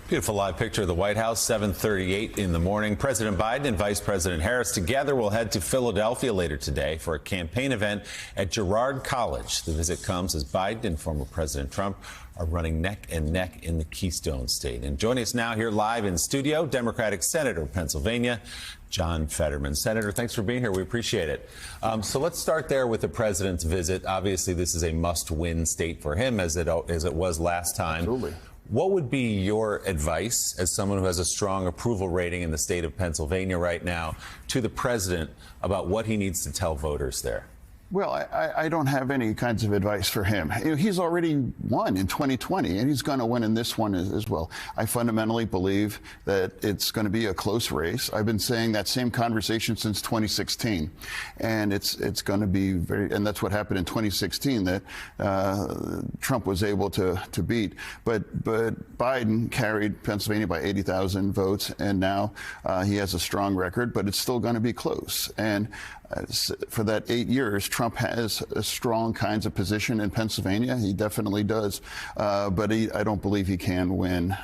Beautiful live picture of the White House, 7:38 in the morning. President Biden and Vice President Harris together will head to Philadelphia later today for a campaign event at Girard College. The visit comes as Biden and former President Trump are running neck and neck in the Keystone State. And joining us now here live in studio, Democratic Senator of Pennsylvania, John Fetterman. Senator, thanks for being here. We appreciate it. So let's start there with the president's visit. Obviously, this is a must-win state for him, as it was last time. Absolutely. What would be your advice, as someone who has a strong approval rating in the state of Pennsylvania right now, to the president about what he needs to tell voters there? Well, I don't have any kinds of advice for him. You know, he's already won in 2020, and he's going to win in this one as well. I fundamentally believe that it's going to be a close race. I've been saying that same conversation since 2016, and it's going to be very. And that's what happened in 2016 that Trump was able to beat. But Biden carried Pennsylvania by 80,000 votes, and now he has a strong record. But it's still going to be close. And for that 8 years, Trump has a strong kinds of position in Pennsylvania. He definitely does. But I don't believe he can win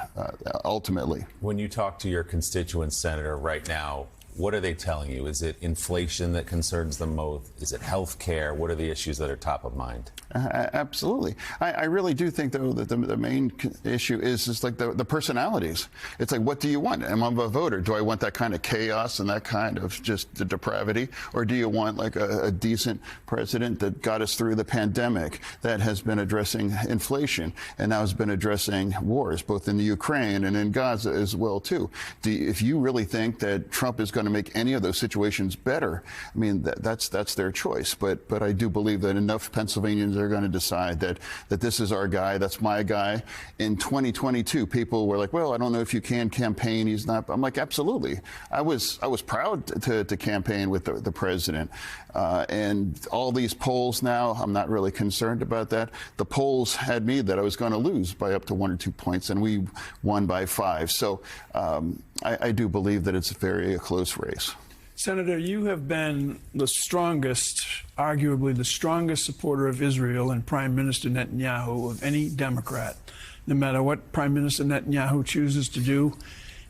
ultimately. When you talk to your constituents, Senator, right now, what are they telling you? Is it inflation that concerns them most? Is it health care? What are the issues that are top of mind? Absolutely. I really do think, though, that the main issue is like the personalities. It's like, what do you want? Am I a voter? Do I want that kind of chaos and that kind of just the depravity? Or do you want like a decent president that got us through the pandemic, that has been addressing inflation and now has been addressing wars, both in the Ukraine and in Gaza as well, too? If you really think that Trump is going to make any of those situations better, I mean, that's their choice. But I do believe that enough Pennsylvanians are going to decide that this is our guy, that's my guy. In 2022, people were like, well, I don't know if you can campaign. He's not. I'm like, absolutely. I was proud to campaign with the president. And all these polls now, I'm not really concerned about that. The polls had me that I was going to lose by up to 1 or 2 points, and we won by 5. So I do believe that it's a close race. Senator, you have been the strongest, arguably the strongest supporter of Israel and Prime Minister Netanyahu of any Democrat. No matter what Prime Minister Netanyahu chooses to do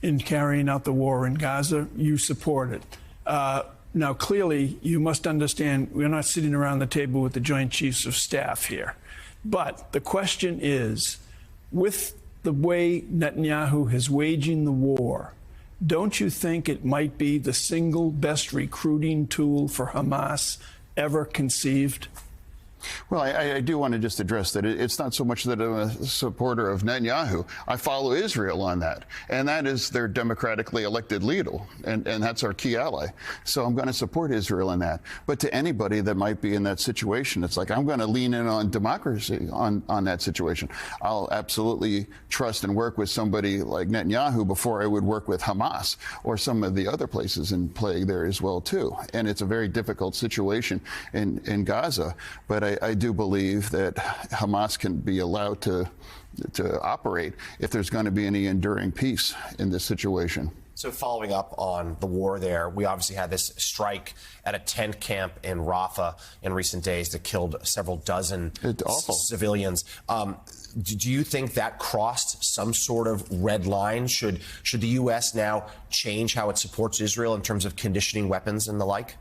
in carrying out the war in Gaza, you support it. Now, clearly, you must understand we're not sitting around the table with the Joint Chiefs of Staff here. But the question is, with the way Netanyahu is waging the war, don't you think it might be the single best recruiting tool for Hamas ever conceived? Well, I do want to just address that it's not so much that I'm a supporter of Netanyahu. I follow Israel on that, and that is their democratically elected leader, and that's our key ally. So I'm going to support Israel in that. But to anybody that might be in that situation, it's like I'm going to lean in on democracy on that situation. I'll absolutely trust and work with somebody like Netanyahu before I would work with Hamas or some of the other places in play there as well, too. And it's a very difficult situation in Gaza, but I do believe that Hamas can be allowed to operate if there's going to be any enduring peace in this situation. So following up on the war there, we obviously had this strike at a tent camp in Rafah in recent days that killed several dozen civilians. Do you think that crossed some sort of red line? Should the U.S. now change how it supports Israel in terms of conditioning weapons and the like?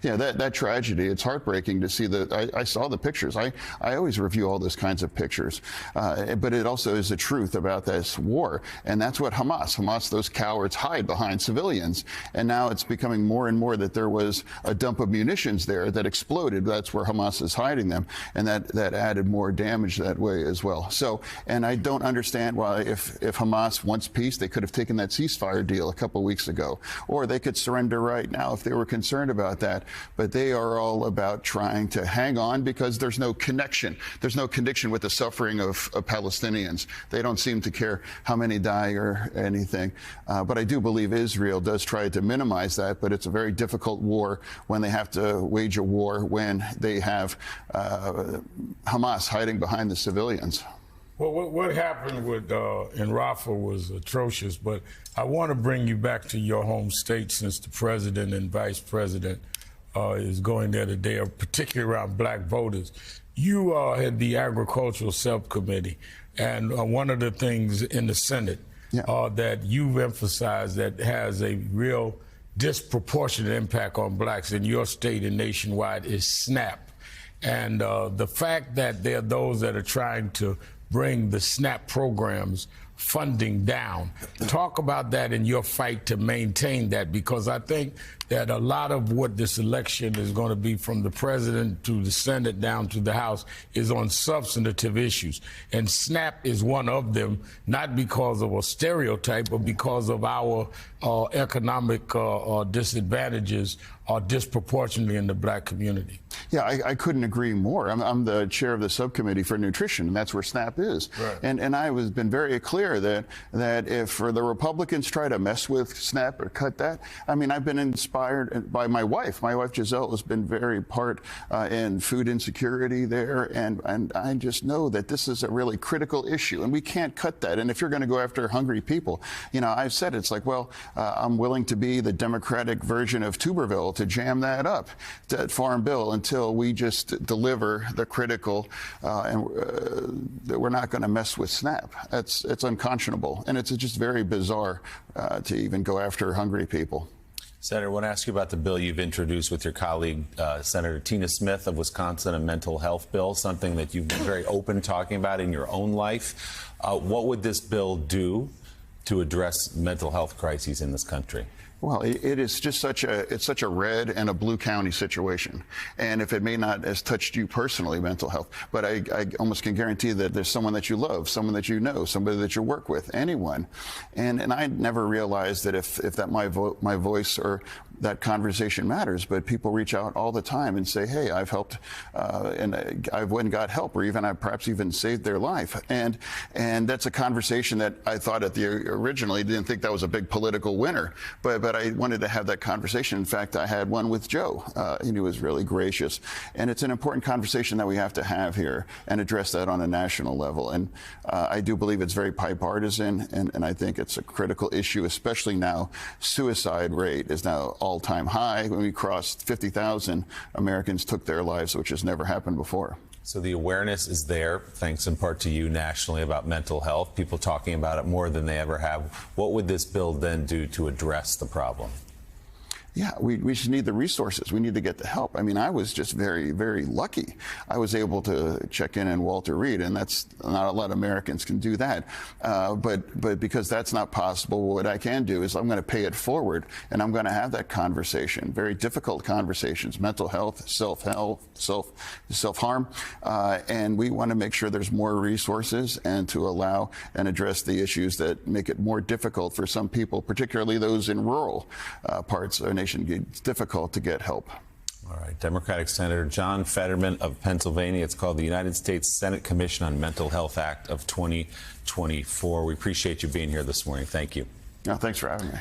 Yeah, that tragedy, it's heartbreaking to see that. I saw the pictures. I always review all those kinds of pictures. But it also is the truth about this war. And that's what Hamas, those cowards hide behind civilians. And now it's becoming more and more that there was a dump of munitions there that exploded. That's where Hamas is hiding them. And that added more damage that way as well. So, and I don't understand why if Hamas wants peace, they could have taken that ceasefire deal a couple weeks ago. Or they could surrender right now if they were concerned about that. But they are all about trying to hang on because there's no connection. There's no connection with the suffering of Palestinians. They don't seem to care how many die or anything. But I do believe Israel does try to minimize that. But it's a very difficult war when they have to wage a war when they have Hamas hiding behind the civilians. Well, what happened in Rafah was atrocious. But I want to bring you back to your home state, since the president and vice president is going there today, particularly around black voters. You had the agricultural subcommittee, and one of the things in the Senate that you've emphasized that has a real disproportionate impact on blacks in your state and nationwide is SNAP. And the fact that there are those that are trying to bring the SNAP programs funding down. Talk about that in your fight to maintain that, because I think that a lot of what this election is going to be, from the president to the Senate down to the House, is on substantive issues. And SNAP is one of them, not because of a stereotype, but because of our economic disadvantages are disproportionately in the black community. Yeah, I couldn't agree more. I'm the chair of the subcommittee for nutrition, and that's where SNAP is. Right. And I was been very clear that if the Republicans try to mess with SNAP or cut that, I mean, I've been inspired by my wife. My wife Giselle has been very part in food insecurity there, and I just know that this is a really critical issue, and we can't cut that. And if you're going to go after hungry people, you know, I've said it's like, well, I'm willing to be the Democratic version of Tuberville to jam that up, that farm bill, until we just deliver the critical, that we're not going to mess with SNAP. It's unconscionable, and it's just very bizarre to even go after hungry people. Senator, I want to ask you about the bill you've introduced with your colleague, Senator Tina Smith of Wisconsin, a mental health bill, something that you've been very open talking about in your own life. What would this bill do to address mental health crises in this country? Well, it is just such a red and a blue county situation. And if it may not have touched you personally, mental health, but I almost can guarantee that there's someone that you love, someone that you know, somebody that you work with, anyone. And I never realized that if that my voice or that conversation matters, but people reach out all the time and say, hey, I've helped, and I've went and got help, or even I've perhaps even saved their life. And that's a conversation that I thought originally didn't think that was a big political winner, but I wanted to have that conversation. In fact, I had one with Joe, and he was really gracious. And it's an important conversation that we have to have here and address that on a national level. And I do believe it's very bipartisan, and I think it's a critical issue, especially now. Suicide rate is now all-time high. When we crossed 50,000 Americans took their lives, which has never happened before. So the awareness is there, thanks in part to you nationally, about mental health, people talking about it more than they ever have. What would this bill then do to address the problem? Yeah, we just need the resources. We need to get the help. I mean, I was just very, very lucky. I was able to check in Walter Reed, and that's not a lot of Americans can do that. But because that's not possible, what I can do is I'm going to pay it forward, and I'm going to have that conversation, very difficult conversations, mental health, self-harm, and we want to make sure there's more resources and to allow and address the issues that make it more difficult for some people, particularly those in rural parts of our nation. It's difficult to get help. All right. Democratic Senator John Fetterman of Pennsylvania. It's called the United States Senate Commission on Mental Health Act of 2024. We appreciate you being here this morning. Thank you. No, thanks for having me.